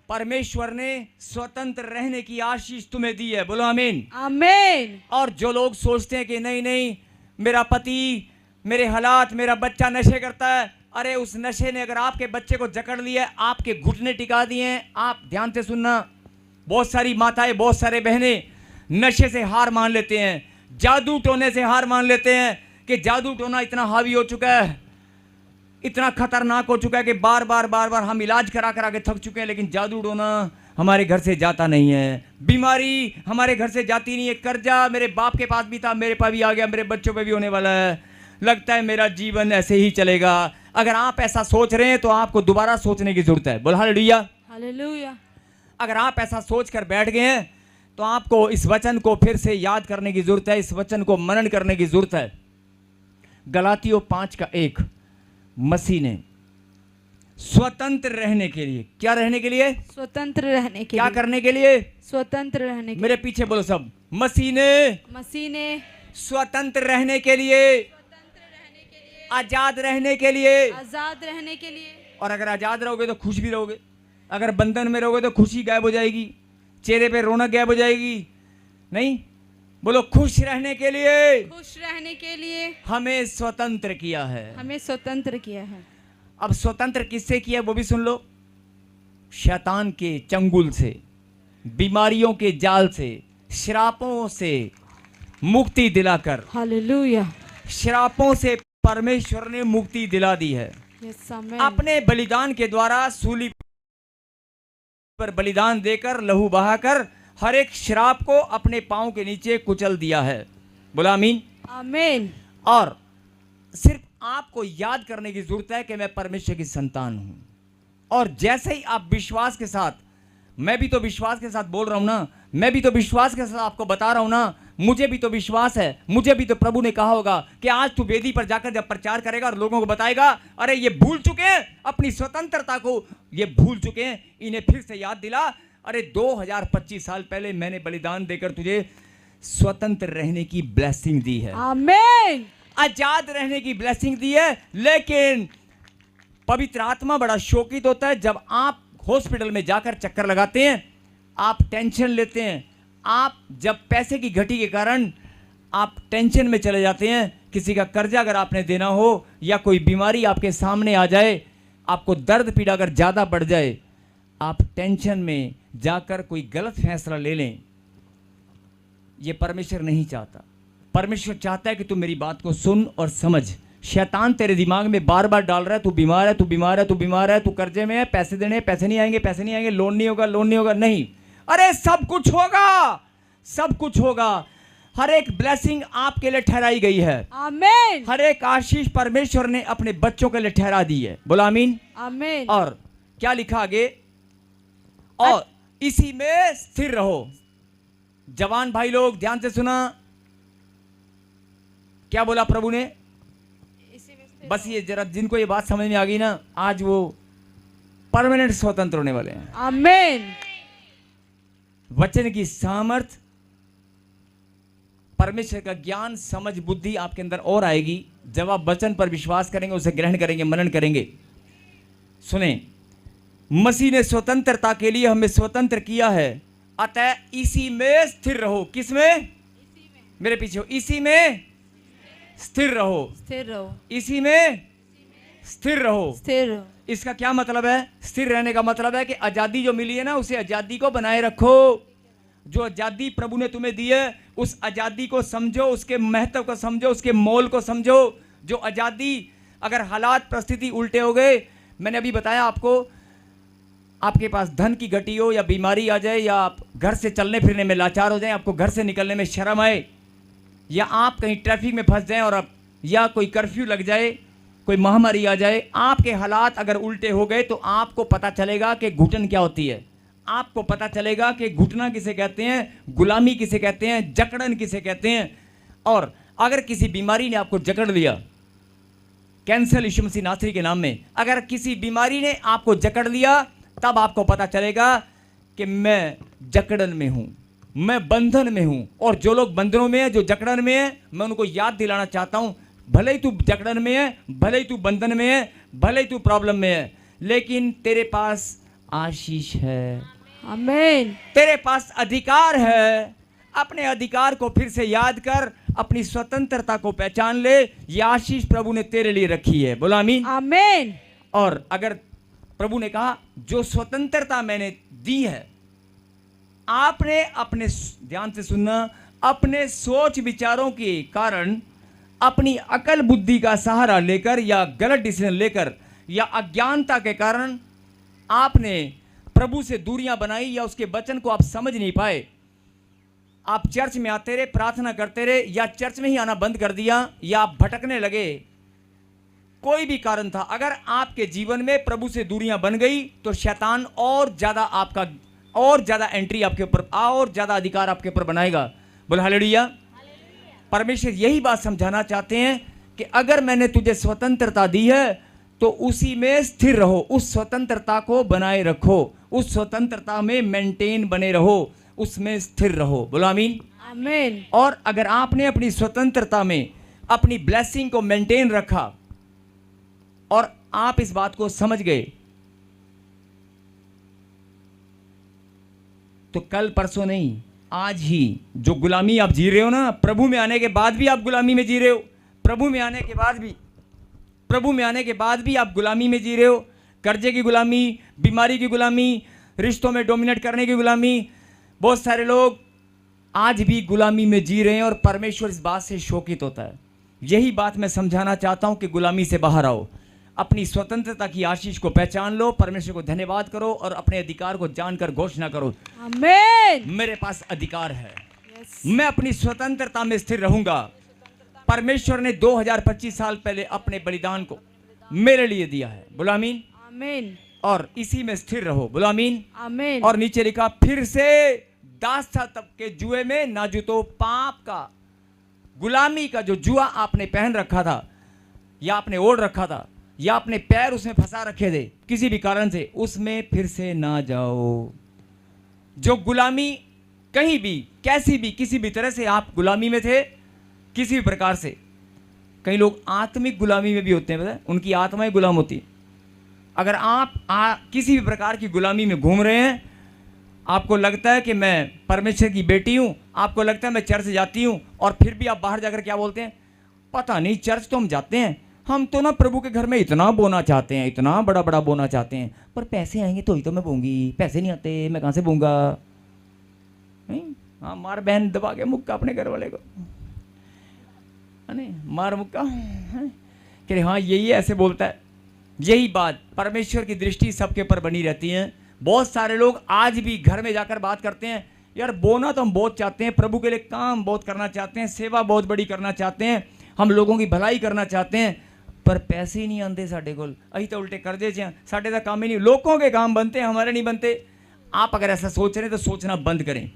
परमेश्वर ने स्वतंत्र रहने की आशीष तुम्हें दी है, बोलो आमीन। आमीन। और जो लोग सोचते हैं कि नहीं नहीं मेरा पति, मेरे हालात, मेरा बच्चा नशे करता है, अरे उस नशे ने अगर आपके बच्चे को जकड़ लिया, आपके घुटने टिका दिए हैं, आप ध्यान से सुनना, बहुत सारी माताएं, बहुत सारे बहनें नशे से हार मान लेते हैं, जादू टोने से हार मान लेते हैं कि जादू टोना इतना हावी हो चुका है, इतना खतरनाक हो चुका है कि बार बार हम इलाज करा करा के थक चुके हैं, लेकिन जादू टोना हमारे घर से जाता नहीं है, बीमारी हमारे घर से जाती नहीं है, कर्जा मेरे बाप के पास भी था, मेरे पास भी आ गया, मेरे बच्चों पे भी होने वाला है, लगता है मेरा जीवन ऐसे ही चलेगा। अगर आप ऐसा सोच रहे हैं तो आपको दोबारा सोचने की जरूरत है, बोल हालेलुया। हालेलुया। अगर आप ऐसा सोच कर बैठ गए हैं तो आपको इस वचन को फिर से याद करने की जरूरत है, इस वचन को मनन करने की जरूरत है। गलातियों 5:1, मसीह ने स्वतंत्र रहने के लिए, क्या रहने के लिए? स्वतंत्र रहने के क्या लिए। करने के लिए? स्वतंत्र रहने के मेरे पीछे बोलो सब, मसीह ने स्वतंत्र रहने के लिए, आजाद रहने के लिए, आजाद रहने के लिए। और अगर आजाद रहोगे तो खुश भी रहोगे, अगर बंधन में रहोगे तो खुशी गायब हो जाएगी, चेहरे पे रौनक गायब हो जाएगी। नहीं, बोलो खुश रहने के लिए, खुश रहने के लिए हमें स्वतंत्र किया है। हमें स्वतंत्र किया है। अब स्वतंत्र किससे किया वो भी सुन लो, शैतान के चंगुल से, बीमारियों के जाल से, श्रापों से मुक्ति दिलाकर। हालेलुया। श्रापों से परमेश्वर ने मुक्ति दिला दी है। अपने बलिदान के द्वारा, सूली पर बलिदान देकर, लहू बहाकर हर एक श्राप को अपने पांव के नीचे कुचल दिया है, बोला आमीन। आमीन। और सिर्फ आपको याद करने की जरूरत है कि मैं परमेश्वर की संतान हूं, और जैसे ही आप विश्वास के साथ, मैं भी तो विश्वास के साथ बोल रहा हूं ना, मैं भी तो विश्वास के साथ आपको बता रहा हूं ना, मुझे भी तो विश्वास है, मुझे भी तो प्रभु ने कहा होगा कि आज तू वेदी पर जाकर जब प्रचार करेगा और लोगों को बताएगा, अरे ये भूल चुके हैं अपनी स्वतंत्रता को, ये भूल चुके हैं, इन्हें फिर से याद दिला, अरे 2025 साल पहले मैंने बलिदान देकर तुझे स्वतंत्र रहने की ब्लेसिंग दी है, आमीन, आजाद रहने की ब्लेसिंग दी है। लेकिन पवित्र आत्मा बड़ा शोकित होता है जब आप हॉस्पिटल में जाकर चक्कर लगाते हैं, आप टेंशन लेते हैं, आप जब पैसे की घटी के कारण आप टेंशन में चले जाते हैं, किसी का कर्जा अगर आपने देना हो, या कोई बीमारी आपके सामने आ जाए, आपको दर्द पीड़ा अगर ज़्यादा बढ़ जाए, आप टेंशन में जाकर कोई गलत फैसला ले लें, ये परमेश्वर नहीं चाहता। परमेश्वर चाहता है कि तू मेरी बात को सुन और समझ। शैतान तेरे दिमाग में बार बार डाल रहा है, तू बीमार है, तू बीमार है, तू बीमार है, तू कर्जे में है, पैसे देने, पैसे नहीं आएंगे, पैसे नहीं आएंगे, लोन नहीं होगा, लोन नहीं होगा। नहीं, अरे सब कुछ होगा, सब कुछ होगा। हर एक ब्लेसिंग आपके लिए ठहराई गई है। आमीन हर एक आशीष परमेश्वर ने अपने बच्चों के लिए ठहरा दी है। बोला आमीन। आमीन। और क्या लिखा आगे, और इसी में स्थिर रहो। जवान भाई लोग ध्यान से सुना, क्या बोला प्रभु ने? बस ये जरा जिनको ये बात समझ में आ गई ना, आज वो परमानेंट स्वतंत्र होने वाले हैं। आमीन। वचन की सामर्थ, परमेश्वर का ज्ञान, समझ, बुद्धि आपके अंदर और आएगी जब आप वचन पर विश्वास करेंगे, उसे ग्रहण करेंगे, मनन करेंगे। सुने, मसीह ने स्वतंत्रता के लिए हमें स्वतंत्र किया है, अतः इसी में स्थिर रहो। किस में? मेरे पीछे हो। इसी में स्थिर रहो। स्थिर रहो। इसी में स्थिर रहो। स्थिर रहो। इसका क्या मतलब है? स्थिर रहने का मतलब है कि आजादी जो मिली है ना, उसे आजादी को बनाए रखो। जो आजादी प्रभु ने तुम्हें दी है, उस आजादी को समझो, उसके महत्व को समझो, उसके मोल को समझो। जो आजादी, अगर हालात परिस्थिति उल्टे हो गए, मैंने अभी बताया आपको, आपके पास धन की घटी हो या बीमारी आ जाए, या आप घर से चलने फिरने में लाचार हो जाए, आपको घर से निकलने में शर्म आए, या आप कहीं ट्रैफिक में फंस जाएं और आप, या कोई कर्फ्यू लग जाए, कोई महामारी आ जाए, आपके हालात अगर उल्टे हो गए, तो आपको पता चलेगा कि घुटन क्या होती है। आपको पता चलेगा कि घुटना किसे कहते हैं, गुलामी किसे कहते हैं, जकड़न किसे कहते हैं। और अगर किसी बीमारी ने आपको जकड़ लिया, कैंसर यीशु मसीह नासरी के नाम में, अगर किसी बीमारी ने आपको जकड़ लिया, तब आपको पता चलेगा कि मैं जकड़न में हूं, मैं बंधन में हूं। और जो लोग बंधनों में है, जो जकड़न में है, मैं उनको याद दिलाना चाहता हूं, भले ही तू जकड़न में है, भले ही तू बंधन में है, भले ही तू प्रॉब्लम में है, लेकिन तेरे पास आशीष है। आमीन। तेरे पास अधिकार है। अपने अधिकार को फिर से याद कर, अपनी स्वतंत्रता को पहचान ले। ये आशीष प्रभु ने तेरे लिए रखी है। बोला आमीन। आमीन। और अगर प्रभु ने कहा, जो स्वतंत्रता मैंने दी है, आपने अपने, ध्यान से सुनना, अपने सोच विचारों के कारण, अपनी अकल बुद्धि का सहारा लेकर, या गलत डिसीजन लेकर, या अज्ञानता के कारण आपने प्रभु से दूरियां बनाई, या उसके वचन को आप समझ नहीं पाए। आप चर्च में आते रहे, प्रार्थना करते रहे, या चर्च में ही आना बंद कर दिया, या आप भटकने लगे, कोई भी कारण था। अगर आपके जीवन में प्रभु से दूरियां बन गई, तो शैतान और ज्यादा आपका, और ज्यादा एंट्री आपके ऊपर, और ज्यादा अधिकार आपके ऊपर बनाएगा। बोल हालेलुया। परमेश्वर यही बात समझाना चाहते हैं कि अगर मैंने तुझे स्वतंत्रता दी है, तो उसी में स्थिर रहो, उस स्वतंत्रता को बनाए रखो, उस स्वतंत्रता में मेंटेन बने रहो, उसमें स्थिर रहो। बोलो आमीन। आमीन। और अगर आपने अपनी स्वतंत्रता में अपनी ब्लेसिंग को मेंटेन रखा, और आप इस बात को समझ गए, तो कल परसों नहीं, आज ही जो गुलामी आप जी रहे हो ना, प्रभु में आने के बाद भी आप गुलामी में जी रहे हो। प्रभु में आने के बाद भी, प्रभु में आने के बाद भी आप गुलामी में जी रहे हो। कर्जे की गुलामी, बीमारी की गुलामी, रिश्तों में डोमिनेट करने की गुलामी। बहुत सारे लोग आज भी गुलामी में जी रहे हैं, और परमेश्वर इस बात से शोकित होता है। यही बात मैं समझाना चाहता हूं कि गुलामी से बाहर आओ, अपनी स्वतंत्रता की आशीष को पहचान लो, परमेश्वर को धन्यवाद करो, और अपने अधिकार को जानकर घोषणा करो, आमीन। मेरे पास अधिकार है, मैं अपनी स्वतंत्रता में स्थिर रहूंगा। परमेश्वर ने 2025 साल पहले अपने बलिदान को मेरे लिए दिया है। बोलो आमीन। आमीन। और इसी में स्थिर रहो। बोलो आमीन। आमीन। और नीचे लिखा, फिर से दास था तब के जुए में ना जुतो। पाप का, गुलामी का जो जुआ आपने पहन रखा था, या आपने ओढ़ रखा था, या अपने पैर उसमें फंसा रखे थे किसी भी कारण से, उसमें फिर से ना जाओ। जो गुलामी कहीं भी, कैसी भी, किसी भी तरह से आप गुलामी में थे, किसी भी प्रकार से। कई लोग आत्मिक गुलामी में भी होते हैं, पता है, उनकी आत्माएं गुलाम होती है। अगर आप किसी भी प्रकार की गुलामी में घूम रहे हैं, आपको लगता है कि मैं परमेश्वर की बेटी हूं, आपको लगता है मैं चर्च जाती हूं, और फिर भी आप बाहर जाकर क्या बोलते हैं, पता नहीं, चर्च तो हम जाते हैं, हम तो ना प्रभु के घर में इतना बोना चाहते हैं, इतना बड़ा बड़ा बोना चाहते हैं, पर पैसे आएंगे तो ही तो मैं बोऊंगी, पैसे नहीं आते मैं कहाँ से बोऊंगा। हाँ, मार बहन दबा के मुक्का अपने घर वाले को, नहीं मार मुक्का, कि हाँ यही ऐसे बोलता है। यही बात, परमेश्वर की दृष्टि सबके ऊपर बनी रहती है। बहुत सारे लोग आज भी घर में जाकर बात करते हैं यार बोना तो हम बहुत चाहते हैं, प्रभु के लिए काम बहुत करना चाहते हैं, सेवा बहुत बड़ी करना चाहते हैं, हम लोगों की भलाई करना चाहते हैं, पर पैसे ही नहीं आते साढ़े को। अही तो उल्टे कर्जे च साढ़े का काम ही नहीं, लोगों के काम बनते हैं, हमारे नहीं बनते। आप अगर ऐसा सोच रहे हैं तो सोचना बंद करें,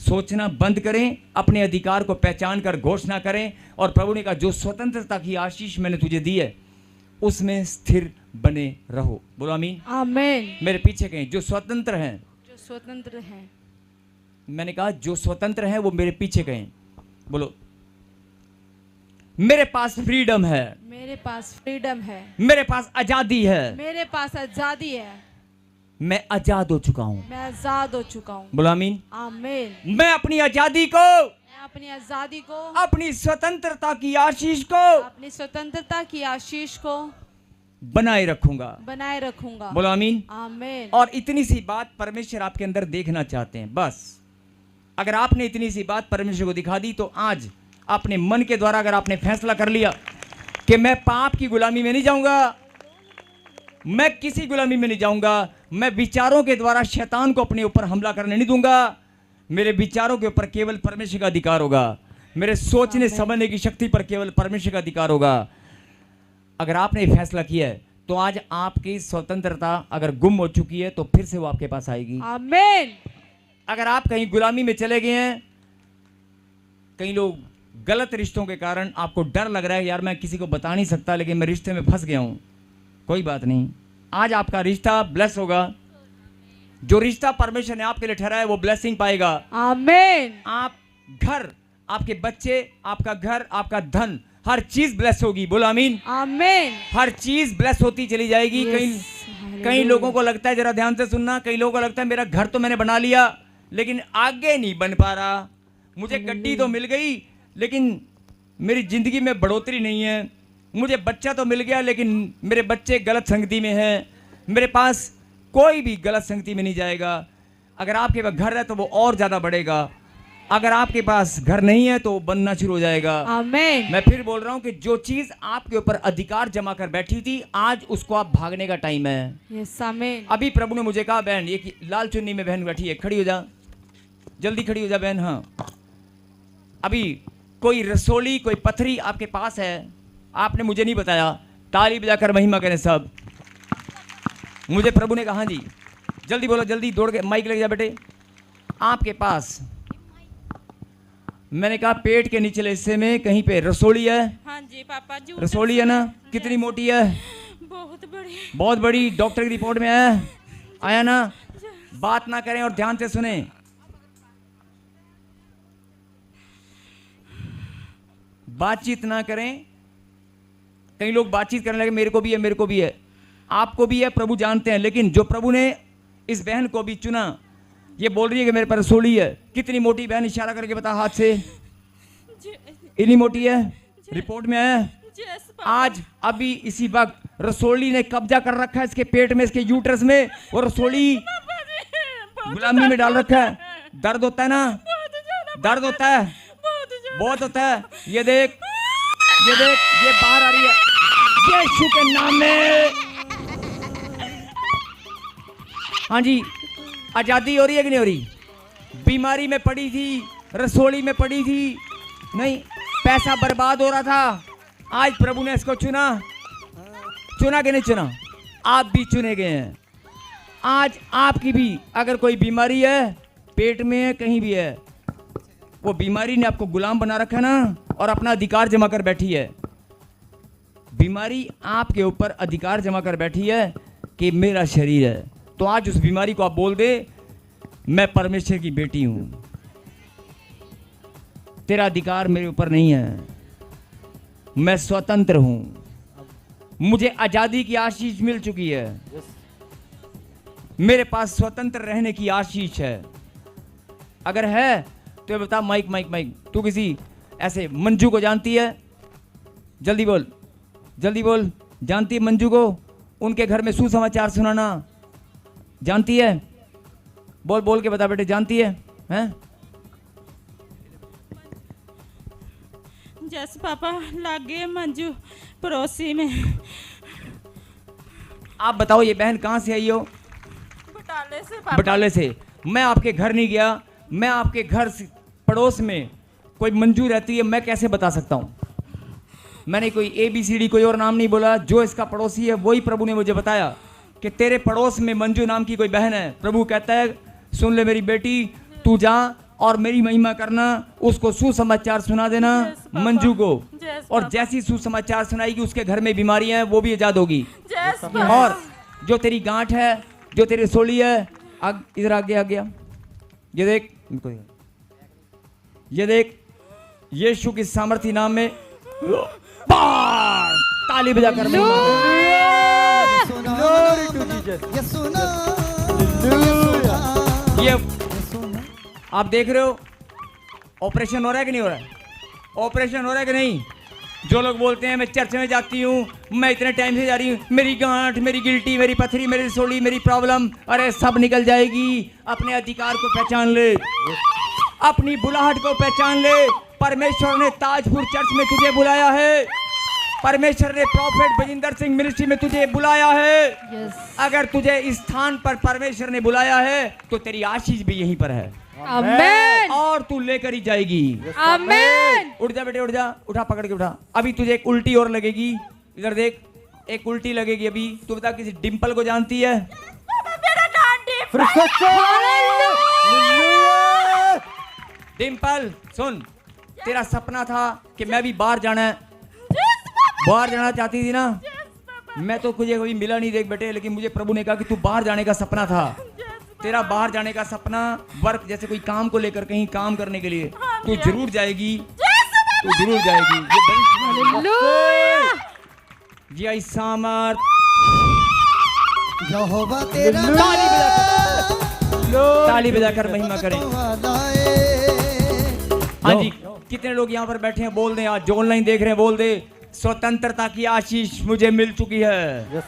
सोचना बंद करें, अपने अधिकार को पहचान कर घोषणा करें। और प्रभु ने कहा जो स्वतंत्रता की आशीष मैंने तुझे दी है उसमें स्थिर बने रहो। बोलो आमीन। आमीन। मेरे पीछे कहें जो स्वतंत्र हैं, जो स्वतंत्र हैं। मैंने कहा जो स्वतंत्र हैं वो मेरे पीछे कहें। बोलो मेरे पास फ्रीडम है, मेरे पास फ्रीडम है, मेरे पास आजादी है, मेरे पास आजादी है, मैं आजाद हो चुका हूं। मैं आजाद हो चुका हूँ। बोलो आमीन। आमीन। मैं अपनी आजादी को, मैं अपनी आजादी को, अपनी स्वतंत्रता की आशीष को अपनी स्वतंत्रता की आशीष को बनाए रखूंगा, बनाए रखूंगा। बोलो आमीन। आमीन। और इतनी सी बात परमेश्वर आपके अंदर देखना चाहते हैं। बस अगर आपने इतनी सी बात परमेश्वर को दिखा दी तो आज अपने मन के द्वारा अगर आपने फैसला कर लिया कि मैं पाप की गुलामी में नहीं जाऊंगा, मैं किसी गुलामी में नहीं जाऊंगा, मैं विचारों के द्वारा शैतान को अपने ऊपर हमला करने नहीं दूंगा, मेरे विचारों के ऊपर केवल परमेश्वर का अधिकार होगा, मेरे सोचने समझने की शक्ति पर केवल परमेश्वर का अधिकार होगा। अगर आपने फैसला किया है तो आज आपकी स्वतंत्रता अगर गुम हो चुकी है तो फिर से वो आपके पास आएगी। आमीन। अगर आप कहीं गुलामी में चले गए हैं, कई लोग गलत रिश्तों के कारण आपको डर लग रहा है यार मैं किसी को बता नहीं सकता लेकिन मैं रिश्ते में फंस गया हूं, कोई बात नहीं, आज आपका रिश्ता ब्लेस होगा। जो रिश्ता परमेश्वर ने आपके लिए ठहराया है वो ब्लेसिंग पाएगा। आमीन। आप घर, आपके बच्चे, आपका घर, आपका धन, हर चीज ब्लेस होगी। बोलो आमीन। आमीन। हर चीज ब्लेस होती चली जाएगी। कई लोगों को लगता है, जरा ध्यान से सुनना, कई लोगों को लगता है मेरा घर तो मैंने बना लिया लेकिन आगे नहीं बन पा रहा, मुझे गड्डी तो मिल गई लेकिन मेरी जिंदगी में बढ़ोतरी नहीं है, मुझे बच्चा तो मिल गया लेकिन मेरे बच्चे गलत संगति में हैं, मेरे पास कोई भी गलत संगति में नहीं जाएगा। अगर आपके पास घर है तो वो और ज्यादा बढ़ेगा, अगर आपके पास घर नहीं है तो बनना शुरू हो जाएगा। आमीन। मैं फिर बोल रहा हूं कि जो चीज आपके ऊपर अधिकार जमा कर बैठी थी आज उसको आप भागने का टाइम है। यस आमीन। अभी प्रभु ने मुझे कहा बहन, ये लाल चुन्नी में बहन बैठी है, खड़ी हो जा, जल्दी खड़ी हो जा बहन। हाँ, अभी कोई रसोली, कोई पथरी आपके पास है, आपने मुझे नहीं बताया, ताली बजाकर महिमा करें सब। मुझे प्रभु ने कहा जी, जल्दी बोलो, जल्दी दौड़ के माइक लेके जा बेटे। आपके पास, मैंने कहा पेट के निचले हिस्से में कहीं पे रसोली है। हाँ जी पापा जी। रसोली है ना? कितनी मोटी है? बहुत बड़ी। बहुत बड़ी। डॉक्टर की रिपोर्ट में आया ना? बात ना करें और ध्यान से सुने। बातचीत ना करें। कई लोग बातचीत करने लगे, मेरे को भी है, मेरे को भी है, आपको भी है, प्रभु जानते हैं, लेकिन जो प्रभु ने इस बहन को भी चुना, ये बोल रही है कि मेरे पर रसोली है। कितनी मोटी बहन? इशारा करके बता हाथ से। इतनी मोटी है, रिपोर्ट में आया। आज अभी इसी वक्त रसोली ने कब्जा कर रखा है इसके पेट में, इसके यूट्रस में, और रसोली गुलामी में डाल रखा है। दर्द होता है ना? दर्द होता है, बहुत होता है। ये देख, ये देख, ये बाहर आ रही है यीशु के नाम में। हाँ जी, आजादी हो रही है कि नहीं हो रही? बीमारी में पड़ी थी, रसोली में पड़ी थी, नहीं, पैसा बर्बाद हो रहा था, आज प्रभु ने इसको चुना। चुना कि नहीं चुना? आप भी चुने गए हैं। आज आपकी भी अगर कोई बीमारी है, पेट में है, कहीं भी है, वो बीमारी ने आपको गुलाम बना रखा है ना, और अपना अधिकार जमा कर बैठी है। बीमारी आपके ऊपर अधिकार जमा कर बैठी है कि मेरा शरीर है। तो आज उस बीमारी को आप बोल दे, मैं परमेश्वर की बेटी हूं, तेरा अधिकार मेरे ऊपर नहीं है, मैं स्वतंत्र हूं, मुझे आजादी की आशीष मिल चुकी है, मेरे पास स्वतंत्र रहने की आशीष है। अगर है तो बता, माइक माइक माइक। तू किसी ऐसे मंजू को जानती है? जल्दी बोल, जल्दी बोल। जानती है मंजू को? उनके घर में सुसमाचार सुनाना जानती है? बोल बोल के बता बेटे, जानती है? हैं? जस पापा लागे मंजू पड़ोसी में। आप बताओ ये बहन कहाँ से आई हो? बटाले से पापा। बटाले से। मैं आपके घर नहीं गया, मैं आपके घर से पड़ोस में कोई मंजू रहती है, मैं कैसे बता सकता हूँ? मैंने कोई ABCD कोई और नाम नहीं बोला, जो इसका पड़ोसी है वही प्रभु ने मुझे बताया कि तेरे पड़ोस में मंजू नाम की कोई बहन है। प्रभु कहता है सुन ले मेरी बेटी, तू जा और मेरी महिमा करना, उसको सुसमाचार सुना देना मंजू को, और जैसी सुसमाचार सुनाएगी उसके घर में बीमारियां हैं वो भी आजाद होगी। और जो तेरी गांठ है, जो तेरी सोली है, इधर आगे आ गया, ये देख, ये देख, यीशु की सामर्थी नाम में ताली बजाकर ये आप देख रहे हो ऑपरेशन हो रहा है कि नहीं हो रहा है? ऑपरेशन हो रहा है कि नहीं? जो लोग बोलते हैं मैं चर्च में जाती हूँ, मैं इतने टाइम से जा रही हूँ, मेरी गांठ, मेरी गिल्टी, मेरी पथरी, मेरी सोली, मेरी प्रॉब्लम, अरे सब निकल जाएगी। अपने अधिकार को पहचान ले, अपनी बुलाहट को पहचान ले। परमेश्वर ने ताजपुर चर्च में तुझे बुलाया है, परमेश्वर ने प्रॉफेट बजिंदर सिंह मिनिस्ट्री में तुझे बुलाया है। अगर तुझे इस स्थान पर परमेश्वर ने बुलाया है तो तेरी आशीष भी यहीं पर है। आमेन। और तू लेकर ही जाएगी। आमेन। उठ जा बेटे, उठ जा, उठा, पकड़ के उठा। अभी तुझे एक उल्टी और लगेगी, इधर देख, एक उल्टी लगेगी अभी। तू बता किसी डिंपल को जानती है? डिंपल सुन, तेरा सपना था कि मैं भी बाहर जाना है, बाहर जाना चाहती थी ना? मैं तो तुझे कभी मिला नहीं देख बेटे, लेकिन मुझे प्रभु ने कहा कि तू बाहर जाने का सपना था। तेरा बाहर जाने का सपना, वर्क जैसे कोई काम को लेकर कहीं काम करने के लिए, तू जरूर जाएगी, तू जरूर जाएगी। ये आई सामर्थ ताली बजाकर महिमा करें। हाँ जी, कितने लोग यहाँ पर बैठे हैं? बोल दें, आज जो ऑनलाइन देख रहे हैं बोल दे, स्वतंत्रता की आशीष मुझे मिल चुकी है।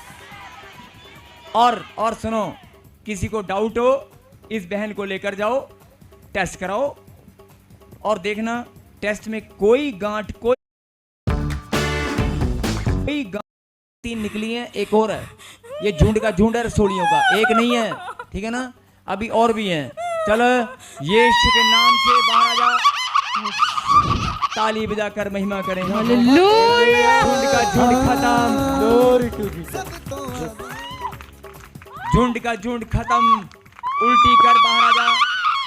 और सुनो, किसी को डाउट हो इस बहन को लेकर जाओ, टेस्ट कराओ और देखना टेस्ट में कोई गांठ, कोई गांठ 3 निकली है, एक और है। ये झुंड का झुंड है रसोड़ियों का, एक नहीं है, ठीक है ना? अभी और भी हैं। चलो यीशु के नाम से बाहर आ जा, ताली बजाकर महिमा करें। झुंड का झुंड खत्म, झुंड का झुंड खत्म। उल्टी कर बाहर आ जा,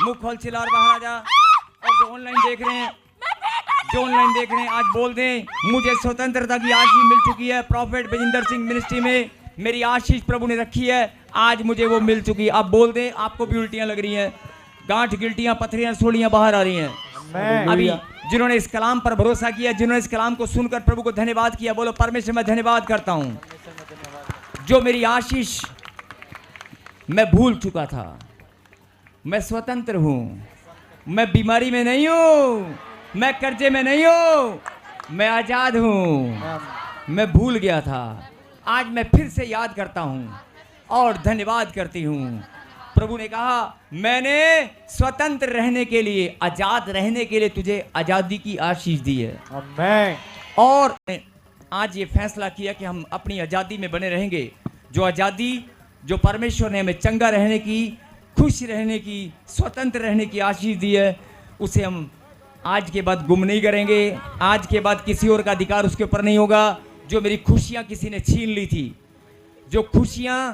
मुंह खोल चिल्ला बाहर आ जा। और जो ऑनलाइन देख रहे हैं, जो ऑनलाइन देख रहे हैं, आज बोल दें मुझे स्वतंत्रता की आशीष मिल चुकी है। प्रॉफेट बजिंदर सिंह मिनिस्ट्री में मेरी आशीष प्रभु ने रखी है, आज मुझे वो मिल चुकी है। आप बोल दें आपको भी उल्टियां लग रही हैं, गांठ, गिल्टियां, पथरियां, सोलियां बाहर आ रही हैं। अभी जिन्होंने इस कलाम पर भरोसा किया, जिन्होंने इस कलाम को सुनकर प्रभु को धन्यवाद किया, बोलो परमेश्वर मैं धन्यवाद करता हूं जो मेरी आशीष मैं भूल चुका था। मैं स्वतंत्र हूं, मैं बीमारी में नहीं हूं, मैं कर्जे में नहीं हूं, मैं आजाद हूं। मैं भूल गया था, आज मैं फिर से याद करता हूं और धन्यवाद करती हूं। प्रभु ने कहा मैंने स्वतंत्र रहने के लिए, आजाद रहने के लिए तुझे आजादी की आशीष दी है। आमीन। और आज ये फैसला किया कि हम अपनी आजादी में बने रहेंगे। जो आजादी, जो परमेश्वर ने हमें चंगा रहने की, खुश रहने की, स्वतंत्र रहने की आशीष दी है, उसे हम आज के बाद गुम नहीं करेंगे। आज के बाद किसी और का अधिकार उसके ऊपर नहीं होगा। जो मेरी खुशियां किसी ने छीन ली थी, जो खुशियां,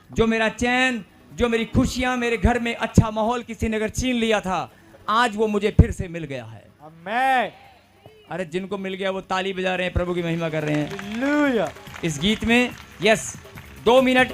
जो मेरा चैन, जो मेरी खुशियां, मेरे घर में अच्छा माहौल किसी ने अगर छीन लिया था, आज वो मुझे फिर से मिल गया है। आमीन। अरे जिनको मिल गया वो ताली बजा रहे हैं, प्रभु की महिमा कर रहे हैं इस गीत में। Yes, 2 minute